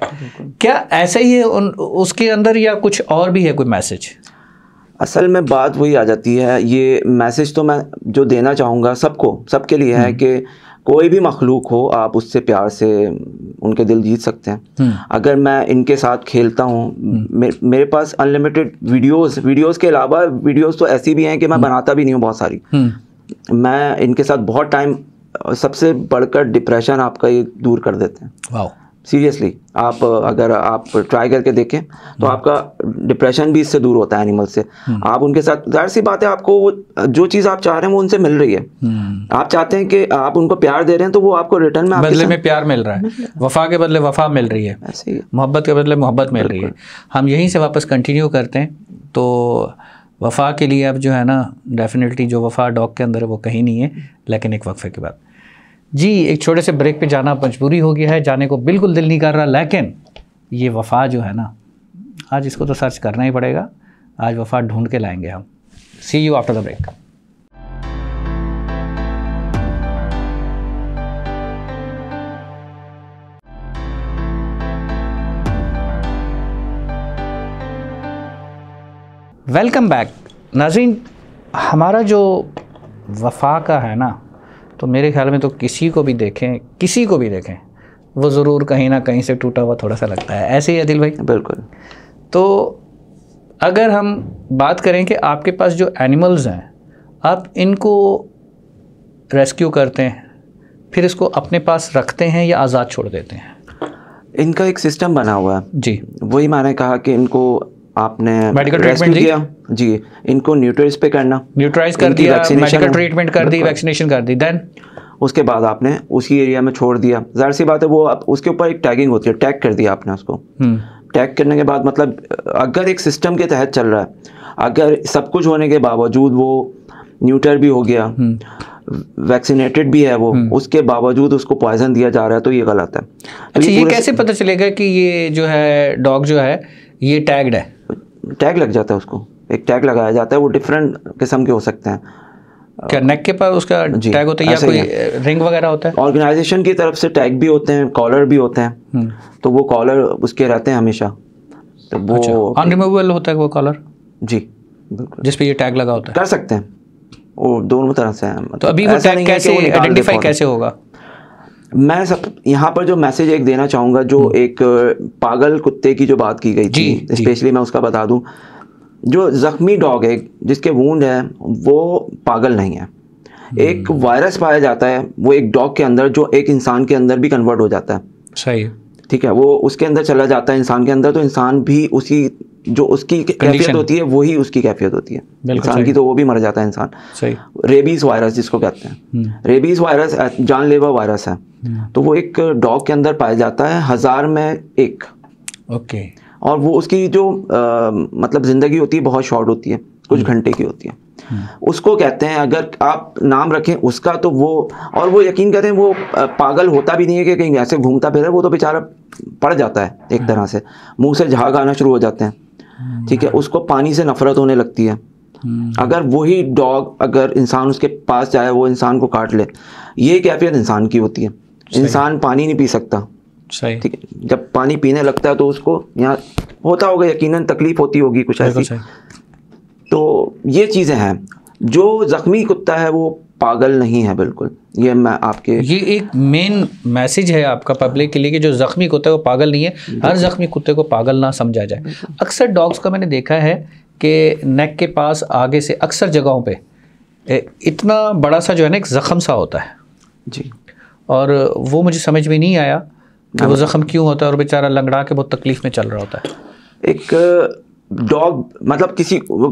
क्या ऐसा ही है उसके अंदर, या कुछ और भी है कोई मैसेज? असल में बात वही आ जाती है, ये मैसेज तो मैं जो देना चाहूँगा सबको, सबके लिए है कि कोई भी मखलूक हो, आप उससे प्यार से उनके दिल जीत सकते हैं। अगर मैं इनके साथ खेलता हूँ, मेरे पास अनलिमिटेड वीडियोस के अलावा वीडियोस तो ऐसी भी हैं कि मैं बनाता भी नहीं हूँ बहुत सारी। मैं इनके साथ बहुत टाइम, सबसे बढ़कर डिप्रेशन आपका ये दूर कर देते हैं। वाओ, सीरियसली, आप अगर आप ट्राई करके देखें तो आपका डिप्रेशन भी इससे दूर होता है एनिमल से। आप उनके साथ, जाहिर सी बात है, आपको वो जो चीज़ आप चाह रहे हैं वो उनसे मिल रही है। आप चाहते हैं कि आप उनको प्यार दे रहे हैं तो वो आपको रिटर्न में बदले में प्यार मिल रहा है, वफा के बदले वफा मिल रही है, मोहब्बत के बदले मोहब्बत मिल रही है। हम यहीं से वापस कंटिन्यू करते हैं। तो वफ़ा के लिए अब जो है ना, डेफिनेटली जो वफ़ा डॉग के अंदर है वो कहीं नहीं है, लेकिन एक वक्फे के बाद जी एक छोटे से ब्रेक पे जाना मजबूरी हो गया है, जाने को बिल्कुल दिल नहीं कर रहा, लेकिन ये वफ़ा जो है ना, आज इसको तो सर्च करना ही पड़ेगा। आज वफ़ा ढूंढ के लाएंगे हम। See you after the break. Welcome back नाज़रीन। हमारा जो वफ़ा का है ना, तो मेरे ख्याल में तो किसी को भी देखें वो ज़रूर कहीं ना कहीं से टूटा हुआ थोड़ा सा लगता है। ऐसे ही है दिल भाई? बिल्कुल। तो अगर हम बात करें कि आपके पास जो एनिमल्स हैं, आप इनको रेस्क्यू करते हैं, फिर इसको अपने पास रखते हैं या आज़ाद छोड़ देते हैं? इनका एक सिस्टम बना हुआ है जी। वही मैंने कहा कि इनको आपने मेडिकल ट्रीटमेंट दिया जी, इनको न्यूट्राइज पे करना, न्यूट्राइज कर दिया, मेडिकल ट्रीटमेंट कर दी, वैक्सीनेशन कर दी, देन उसके बाद आपने उसी एरिया में छोड़ दिया। जाहिर सी बात है, वो उसके ऊपर एक टैगिंग होती है, टैग कर दिया आपने उसको। टैग करने के बाद मतलब अगर एक सिस्टम के तहत चल रहा है, अगर सब कुछ होने के बावजूद वो न्यूटर भी हो गया, वैक्सीनेटेड भी है वो, उसके बावजूद उसको पॉइजन दिया जा रहा है, तो ये गलत है। तो अच्छा, ये कैसे पता चलेगा कि ये जो है डॉग जो है ये टैग्ड है? टैग लग जाता है उसको, एक टैग लगाया जाता है, वो डिफरेंट किस्म के हो सकते हैं। क्या नेक के पास उसका टैग होता है या कोई रिंग वगैरह होता है? ऑर्गेनाइजेशन की तरफ से टैग भी होते हैं, कॉलर भी होते हैं, तो वो कॉलर उसके रहते हैं हमेशा। तो वो अनरिमूवेबल होता है वो कॉलर? जी बिल्कुल, जिस पे ये टैग लगा होता है। कर सकते हैं, वो दोनों तरह से है। तो अभी वो टैग कैसे आइडेंटिफाई कैसे होगा? मैं सब यहाँ पर जो मैसेज एक देना चाहूँगा, जो एक पागल कुत्ते की जो बात की गई थी, स्पेशली मैं उसका बता दूँ, जो ज़ख्मी डॉग है, जिसके वूंड है, वो पागल नहीं है। एक वायरस पाया जाता है वो एक डॉग के अंदर, जो एक इंसान के अंदर भी कन्वर्ट हो जाता है। सही, ठीक है, वो उसके अंदर चला जाता है इंसान के अंदर, तो इंसान भी उसी जो उसकी कैफियत होती है वही उसकी कैफियत होती है इंसान की, तो वो भी मर जाता है इंसान। सही। रेबीज वायरस जिसको कहते हैं, रेबीज वायरस जानलेवा वायरस है, तो वो एक डॉग के अंदर पाया जाता है 1000 में 1। ओके। और वो उसकी जो मतलब ज़िंदगी होती है बहुत शॉर्ट होती है, कुछ घंटे की होती है। उसको कहते हैं, अगर आप नाम रखें उसका, तो वो, और वो यकीन करते हैं वो पागल होता भी नहीं है कि कहीं ऐसे घूमता फिर है, वो तो बेचारा पड़ जाता है एक तरह से, मुंह से झाग आना शुरू हो जाते हैं। ठीक है, उसको पानी से नफरत होने लगती है। अगर वही डॉग, अगर इंसान उसके पास जाए, वो इंसान को काट ले, ये कैफियत इंसान की होती है। इंसान पानी नहीं पी सकता। सही। ठीक है, जब पानी पीने लगता है तो उसको यहाँ होता होगा, यकीनन तकलीफ होती होगी कुछ ऐसी। तो ये चीज़ें हैं। जो ज़ख्मी कुत्ता है वो पागल नहीं है बिल्कुल, ये मैं आपके, ये एक मेन मैसेज है आपका पब्लिक के लिए कि जो ज़ख्मी कुत्ता है वो पागल नहीं है, हर ज़ख्मी कुत्ते को पागल ना समझा जाए। अक्सर डॉग्स का मैंने देखा है कि नेक के पास आगे से अक्सर जगहों पे इतना बड़ा सा जो है ना एक ज़ख़म सा होता है जी, और वो मुझे समझ में नहीं आया कि वो ज़ख़म क्यों होता है, और बेचारा लंगड़ा के बहुत तकलीफ़ में चल रहा होता है। एक डॉग मतलब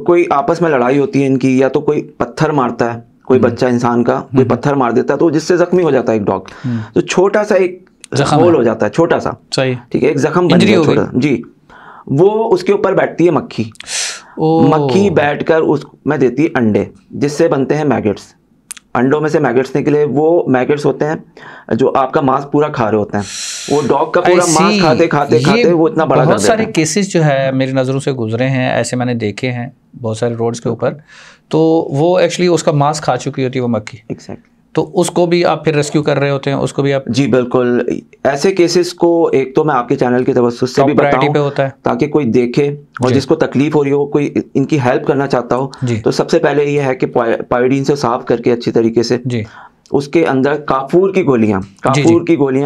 कोई आपस में लड़ाई होती है इनकी, या तो कोई पत्थर मारता है, कोई बच्चा इंसान का कोई पत्थर मार देता है, तो जिससे जख्मी हो जाता है एक डॉग, तो छोटा सा एक होल हो जाता है, छोटा सा। सही। ठीक है, एक जख्म बन गया छोटा जी। वो उसके ऊपर बैठती है मक्खी। मक्खी बैठकर उसमें देती है अंडे, जिससे बनते हैं मैगेट्स। अंडों में से मैगेट्स निकले, वो मैगेट्स होते हैं जो आपका मांस पूरा खा रहे होते हैं। वो डॉग का पूरा मांस खाते खाते खाते वो इतना बड़ा कर देते हैं। बहुत सारे केसेस जो है मेरी नज़रों से गुजरे हैं, ऐसे मैंने देखे हैं बहुत सारे रोड्स के ऊपर, तो वो एक्चुअली उसका मांस खा चुकी होती है वो मक्खी। एग्जैक्टली। तो उसको भी आप फिर रेस्क्यू कर रहे होते हैं, उसको भी आप? जी बिल्कुल। ऐसे केसेस को एक तो मैं आपके चैनल की तवज्जुह से भी बताऊं पे होता है, ताकि कोई देखे और जिसको तकलीफ हो रही हो, कोई इनकी हेल्प करना चाहता हो, तो सबसे पहले ये है कि पायोडीन से साफ करके अच्छी तरीके से जी। उसके अंदर काफूर की गोलियां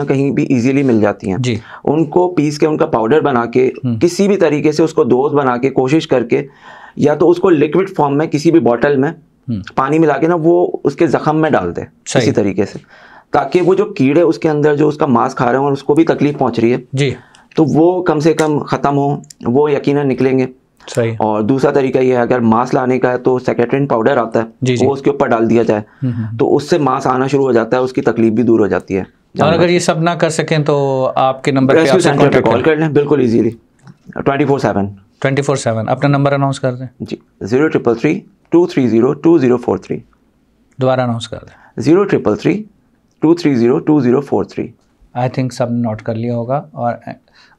कहीं भी इजीली मिल जाती हैं जी। उनको पीस के उनका पाउडर बना के किसी भी तरीके से उसको डोज बना के कोशिश करके, या तो उसको लिक्विड फॉर्म में किसी भी बॉटल में पानी मिला के ना वो उसके जख्म में डाल दे किसी तरीके से, ताकि वो जो कीड़े उसके अंदर जो उसका मांस खा रहे हैं और उसको भी तकलीफ पहुंच रही है जी, तो वो कम से कम ख़त्म हो, वो यकीनन निकलेंगे। सही। और दूसरा तरीका ये है, अगर मांस लाने का है तो सेकेट्रिन पाउडर आता है जी जी। वो उसके ऊपर डाल दिया जाए तो उससे मांस आना शुरू हो जाता है, उसकी तकलीफ भी दूर हो जाती है। और अगर ये सब ना कर सकें तो आपके नंबर पे आपसे कॉल कर लें, बिल्कुल इजीली 24/7। अपना नंबर अनाउंस कर दें जी। 0333-230-2043। दोबारा अनाउंस कर दें 0333-230-2043। आई थिंक सब नोट कर लिया होगा। और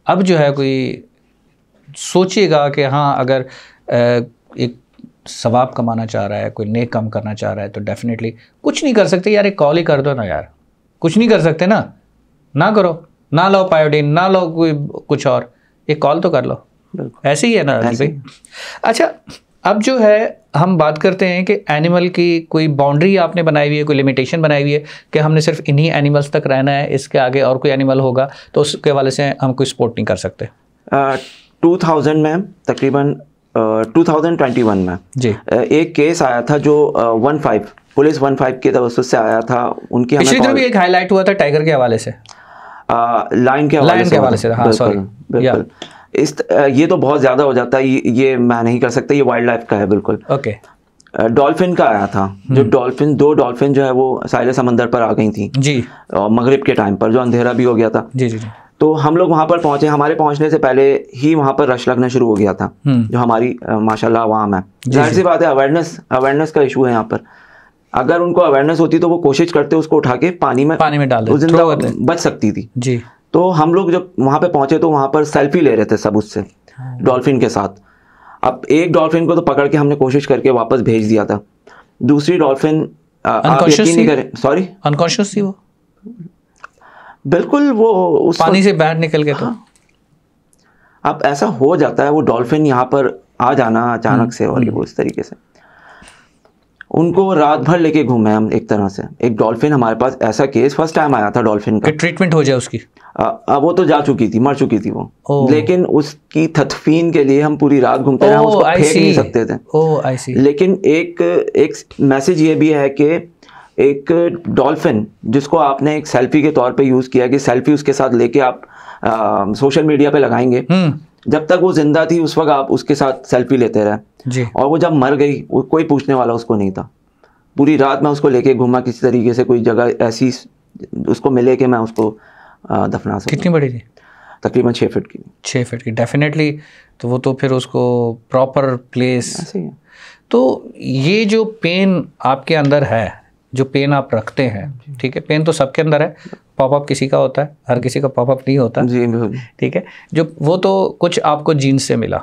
अब जो है कोई सोचिएगा कि हाँ, अगर एक सवाब कमाना चाह रहा है, कोई नेक काम करना चाह रहा है, तो डेफिनेटली कुछ नहीं कर सकते यार, एक कॉल ही कर दो ना यार, कुछ नहीं कर सकते ना करो, ना लो पायोडीन, ना लो कोई कुछ और, एक कॉल तो कर लो। ऐसे ही है ना भाई। अच्छा, अब जो है हम बात करते हैं कि एनिमल की कोई बाउंड्री आपने बनाई हुई है, कोई लिमिटेशन बनाई हुई है कि हमने सिर्फ इन्हीं एनिमल्स तक रहना है, इसके आगे और कोई एनिमल होगा तो उसके हवाले से हम कोई सपोर्ट नहीं कर सकते? 2000 में तकरीबन 2021 में जी एक केस आया था जो 15 पुलिस 15 के तवज्जुह से आया था। उनकी पिछली तरफ भी एक हाईलाइट हुआ था टाइगर के हवाले से, लाइन के हवाले से। हाँ, सॉरी, बिल्कुल। ये तो बहुत ज़्यादा हो जाता है, ये मैं नहीं कर सकता, ये वाइल्ड लाइफ का है बिल्कुल। ओके। डॉल्फिन का आया था, जो दो डॉल्फिन जो है वो साहिल समंदर पर आ गई थी जी, मगरिब के टाइम पर, जो अंधेरा भी हो गया था जी। तो हम लोग वहाँ पर पहुँचे, हमारे पहुँचने से पहले ही वहाँ पर रश लगना शुरू हो गया था, जो हमारी माशाल्लाह आवाम है। जाहिर सी बात है, अवेयरनेस का इशू है यहाँ पर। अगर उनको अवेयरनेस होती तो वो कोशिश करते उसको उठा के पानी में डाल देते, जिंदा बच सकती थी जी। तो हम लोग जब वहाँ पे पहुंचे तो वहाँ पर सेल्फी ले रहे थे सब उससे, डॉल्फिन के साथ। अब एक डॉल्फिन को तो पकड़ के हमने कोशिश करके वापस भेज दिया था, दूसरी डॉल्फिन आप यकीन नहीं करें, सॉरी अनकॉन्शियस थी वो बिल्कुल, वो उस पानी से बाहर निकल गए। तो अब ऐसा हो जाता है, वो डॉल्फिन यहाँ पर आ जाना अचानक से, और ये वो इस तरीके से उनको रात भर लेके घूमे हम एक तरह से। एक डॉल्फिन हमारे पास ऐसा केस फर्स्ट टाइम आया था डॉल्फिन का, ट्रीटमेंट हो जाए उसकी। वो तो जा चुकी थी, मर चुकी थी वो, लेकिन उसकी तदफीन के लिए हम पूरी रात घूमते रहे, उसको फेंक नहीं सकते थे। लेकिन एक मैसेज ये भी है कि एक डॉल्फिन जिसको आपने एक सेल्फी के तौर पे यूज किया कि सेल्फी उसके साथ लेके आप सोशल मीडिया पे लगाएंगे, जब तक वो जिंदा थी उस वक्त आप उसके साथ सेल्फी लेते रहे जी। और वो जब मर गई कोई पूछने वाला उसको नहीं था। पूरी रात मैं उसको लेके घूमा किसी तरीके से, कोई जगह ऐसी उसको मिले कि मैं उसको दफना सकूं। कितनी बड़ी थी? तकरीबन 6 फीट की। 6 फीट की, डेफिनेटली। तो वो तो फिर उसको प्रॉपर प्लेस ऐसे ही है। तो ये जो पेन आपके अंदर है, जो पेन आप रखते हैं, ठीक है, पेन तो सबके अंदर है, पॉपअप किसी का होता है, हर किसी का पॉपअप नहीं होता जी, ठीक है। जो वो तो कुछ आपको जीन्स से मिला,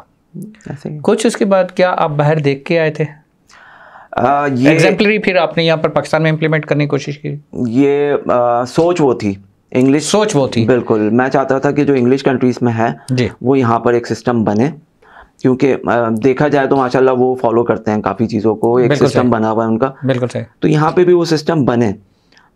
ऐसे ही। कुछ उसके बाद क्या आप बाहर देख के आए थे ये एग्जाम्पलरी, फिर आपने यहाँ पर पाकिस्तान में इम्प्लीमेंट करने की कोशिश की? ये सोच वो थी, इंग्लिश सोच वो थी, बिल्कुल। मैं चाहता था कि जो इंग्लिश कंट्रीज में है जी, वो यहाँ पर एक सिस्टम बने, क्योंकि देखा जाए तो माशाल्लाह वो फॉलो करते हैं काफ़ी चीज़ों को, एक सिस्टम बना हुआ है उनका, बिल्कुल सही। तो यहाँ पे भी वो सिस्टम बने,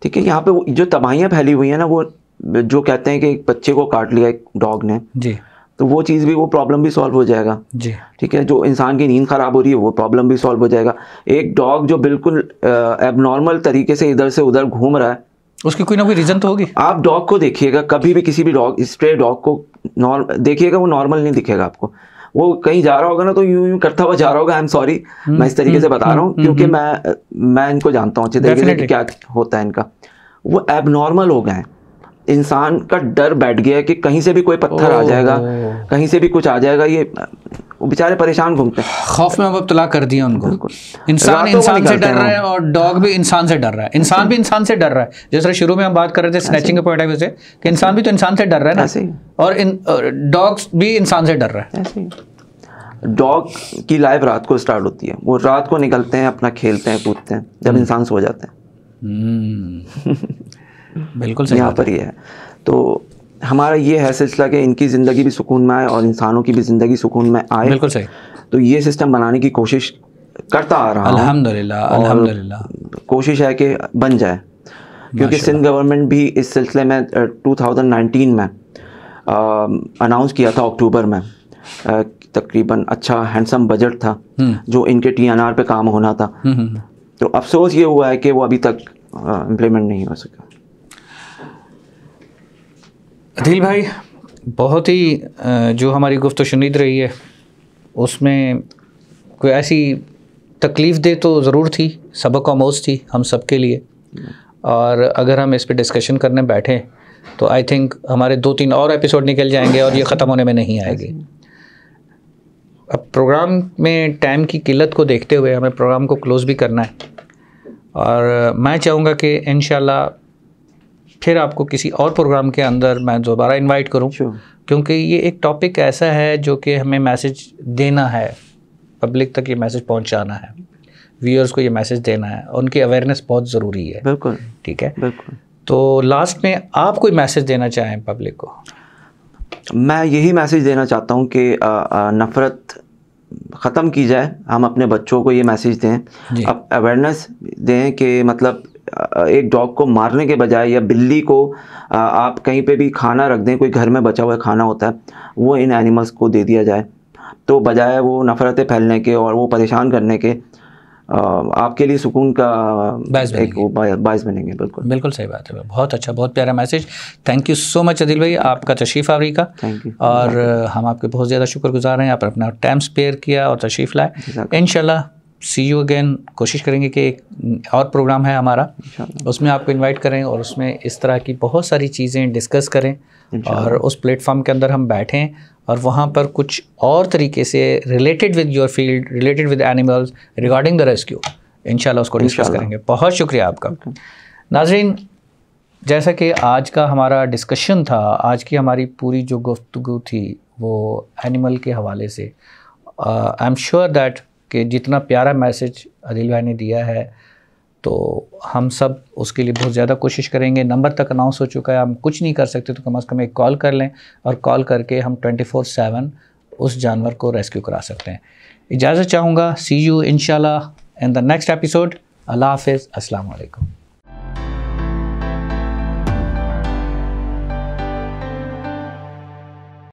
ठीक है। यहाँ पे जो तबाहियाँ फैली हुई है ना, वो जो कहते हैं कि एक बच्चे को काट लिया एक डॉग ने जी, तो वो चीज़ भी, वो प्रॉब्लम भी सॉल्व हो जाएगा जी, ठीक है। जो इंसान की नींद ख़राब हो रही है वो प्रॉब्लम भी सॉल्व हो जाएगा। एक डॉग जो बिल्कुल एबनॉर्मल तरीके से इधर से उधर घूम रहा है, उसकी कोई ना कोई रीज़न तो होगी। आप डॉग को देखिएगा, कभी भी किसी भी डॉग, स्ट्रे डॉग को देखिएगा, वो नॉर्मल नहीं दिखेगा आपको। वो कहीं जा रहा होगा ना तो यूं यूं करता हुआ जा रहा होगा। आई एम सॉरी, मैं इस तरीके से बता रहा हूँ क्योंकि मैं इनको जानता हूँ अच्छे तरीके से कि क्या होता है इनका। वो एबनॉर्मल हो गए हैं, इंसान का डर बैठ गया है कि कहीं से भी कोई पत्थर आ जाएगा, कहीं से भी कुछ आ जाएगा, ये वो बेचारे परेशान घूमते हैं, खौफ में मुब्तला कर दिया उनको। इंसान से डर रहा है और डॉग भी इंसान से डर रहा है, इंसान भी इंसान से डर रहा है। जैसे शुरू में हम बात कर रहे थे स्नैचिंग के पॉइंट ऑफ व्यू से कि इंसान भी तो इंसान से डर रहा है ना, और डॉग्स भी इंसान से डर रहा है। डॉग की लाइफ रात को स्टार्ट होती है, वो रात को निकलते हैं, अपना खेलते हैं, कूदते हैं, जब इंसान सो जाते हैं। बिल्कुल सही, यहाँ पर ये है। तो हमारा ये है सिलसिला कि इनकी ज़िंदगी भी सुकून में आए और इंसानों की भी ज़िंदगी सुकून में आए। बिल्कुल सही। तो ये सिस्टम बनाने की कोशिश करता आ रहा हूँ, अल्हम्दुलिल्लाह, अल्हम्दुलिल्लाह। कोशिश है कि बन जाए, क्योंकि सिंध गवर्नमेंट भी इस सिलसिले में 2019 में अनाउंस किया था अक्टूबर में, तकरीबन अच्छा हैंडसम बजट था जो इनके TNR पे काम होना था। तो अफसोस ये हुआ है कि वो अभी तक इम्प्लीमेंट नहीं हो सका। अदील भाई, बहुत ही जो हमारी गुफ्तगू शुनीद रही है उसमें कोई ऐसी तकलीफ़ दे तो ज़रूर थी, सबक आमोज़ थी हम सब के लिए, और अगर हम इस पे डिस्कशन करने बैठें तो आई थिंक हमारे 2-3 और एपिसोड निकल जाएंगे और ये ख़त्म होने में नहीं आएगी। अब प्रोग्राम में टाइम की किल्लत को देखते हुए हमें प्रोग्राम को क्लोज़ भी करना है, और मैं चाहूँगा कि इंशाल्लाह फिर आपको किसी और प्रोग्राम के अंदर मैं दोबारा इनवाइट करूं, क्योंकि ये एक टॉपिक ऐसा है जो कि हमें मैसेज देना है, पब्लिक तक ये मैसेज पहुंचाना है, व्यूअर्स को ये मैसेज देना है, उनकी अवेयरनेस बहुत ज़रूरी है। बिल्कुल, ठीक है, बिल्कुल। तो लास्ट में आप कोई मैसेज देना चाहें पब्लिक को? मैं यही मैसेज देना चाहता हूँ कि नफ़रत ख़त्म की जाए। हम अपने बच्चों को ये मैसेज दें, अब अवेयरनेस दें कि मतलब एक डॉग को मारने के बजाय या बिल्ली को आप कहीं पे भी खाना रख दें, कोई घर में बचा हुआ खाना होता है वो इन एनिमल्स को दे दिया जाए, तो बजाय वो नफ़रतें फैलने के और वो परेशान करने के आपके लिए सुकून का एक बायस बनेंगे। बिल्कुल, बिल्कुल सही बात है। बहुत अच्छा, बहुत प्यारा message. Thank you so much Adil भाई, आपका तशरीफ़ आवरी का। Thank you. और हम आपके बहुत ज़्यादा शुक्रगुजार हैं, आप अपना टाइम स्पेयर किया और तशरीफ़ लाए। इंशाल्लाह सी यू अगेन। कोशिश करेंगे कि एक और प्रोग्राम है हमारा, उसमें आपको इनवाइट करें और उसमें इस तरह की बहुत सारी चीज़ें डिस्कस करें और उस प्लेटफॉर्म के अंदर हम बैठें और वहाँ पर कुछ और तरीके से related with your field, related with animals, regarding the rescue, इंशाल्लाह उसको डिस्कस करेंगे। बहुत शुक्रिया आपका। नाज़रीन, जैसा कि आज का हमारा डिस्कशन था, आज की हमारी पूरी जो गुफ्तगू थी वो एनिमल के हवाले से, आई एम श्योर दैट कि जितना प्यारा मैसेज आदिल भाई ने दिया है तो हम सब उसके लिए बहुत ज़्यादा कोशिश करेंगे। नंबर तक अनाउंस हो चुका है, हम कुछ नहीं कर सकते तो कम से कम एक कॉल कर लें और कॉल करके हम 24/7 उस जानवर को रेस्क्यू करा सकते हैं। इजाज़त चाहूँगा। सी यू इंशाल्लाह इन द नेक्स्ट एपिसोड। अल्लाह हाफ़िज़। अस्सलाम वालेकुम।